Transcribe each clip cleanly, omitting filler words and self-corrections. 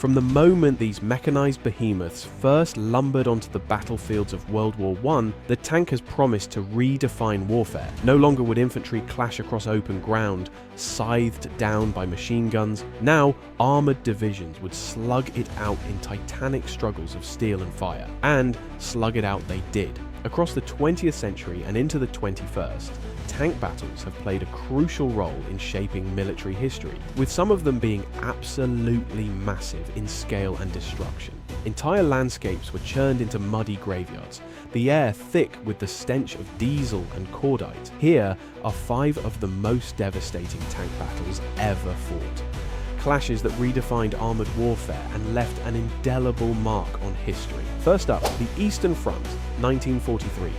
From the moment these mechanized behemoths first lumbered onto the battlefields of World War I, the tank has promised to redefine warfare. No longer would infantry clash across open ground, scythed down by machine guns. Now, armored divisions would slug it out in titanic struggles of steel and fire. And slug it out they did. Across the 20th century and into the 21st, tank battles have played a crucial role in shaping military history, with some of them being absolutely massive in scale and destruction. Entire landscapes were churned into muddy graveyards, the air thick with the stench of diesel and cordite. Here are 5 of the most devastating tank battles ever fought. Clashes that redefined armoured warfare and left an indelible mark on history. First up, the Eastern Front, 1943.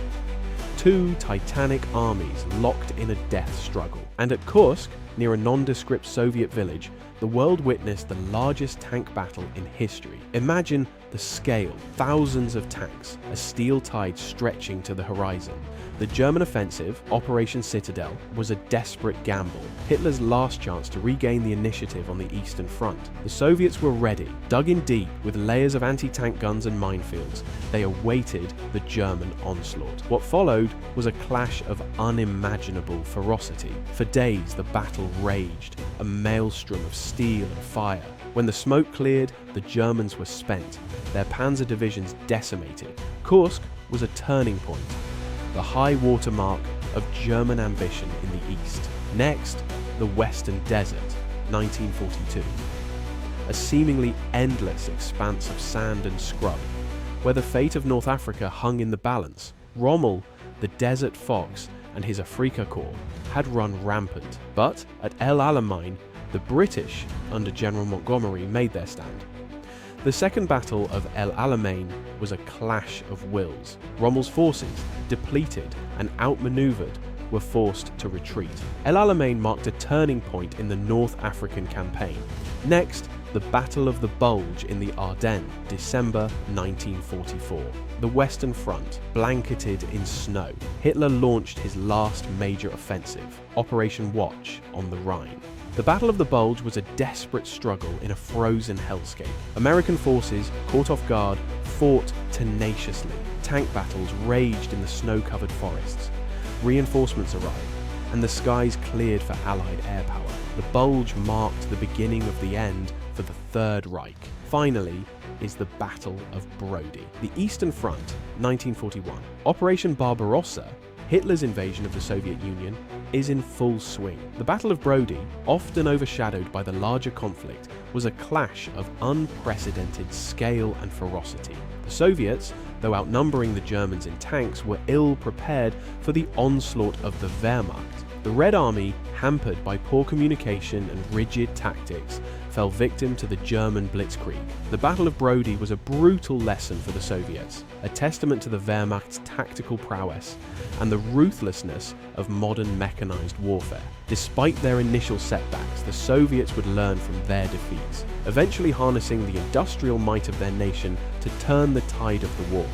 2 titanic armies locked in a death struggle. And at Kursk, near a nondescript Soviet village, the world witnessed the largest tank battle in history. Imagine the scale, thousands of tanks, a steel tide stretching to the horizon. The German offensive, Operation Citadel, was a desperate gamble, Hitler's last chance to regain the initiative on the Eastern Front. The Soviets were ready, dug in deep with layers of anti-tank guns and minefields. They awaited the German onslaught. What followed was a clash of unimaginable ferocity. For days, the battle raged, a maelstrom of steel and fire. When the smoke cleared, the Germans were spent, their panzer divisions decimated. Kursk was a turning point, the high watermark of German ambition in the east. Next, the Western Desert, 1942. A seemingly endless expanse of sand and scrub, where the fate of North Africa hung in the balance. Rommel, the Desert Fox, and his Afrika Korps had run rampant. But at El Alamein, the British, under General Montgomery, made their stand. The Second Battle of El Alamein was a clash of wills. Rommel's forces, depleted and outmaneuvered, were forced to retreat. El Alamein marked a turning point in the North African campaign. Next, the Battle of the Bulge in the Ardennes, December 1944. The Western Front, blanketed in snow. Hitler launched his last major offensive, Operation Watch, on the Rhine. The Battle of the Bulge was a desperate struggle in a frozen hellscape. American forces, caught off guard, fought tenaciously. Tank battles raged in the snow-covered forests. Reinforcements arrived, and the skies cleared for Allied air power. The Bulge marked the beginning of the end for the Third Reich. Finally is the Battle of Brody. The Eastern Front, 1941. Operation Barbarossa, Hitler's invasion of the Soviet Union, is in full swing. The Battle of Brody, often overshadowed by the larger conflict, was a clash of unprecedented scale and ferocity. The Soviets, though outnumbering the Germans in tanks, were ill prepared for the onslaught of the Wehrmacht. The Red Army, hampered by poor communication and rigid tactics, fell victim to the German blitzkrieg. The Battle of Brody was a brutal lesson for the Soviets, a testament to the Wehrmacht's tactical prowess and the ruthlessness of modern mechanized warfare. Despite their initial setbacks, the Soviets would learn from their defeats, eventually harnessing the industrial might of their nation to turn the tide of the war.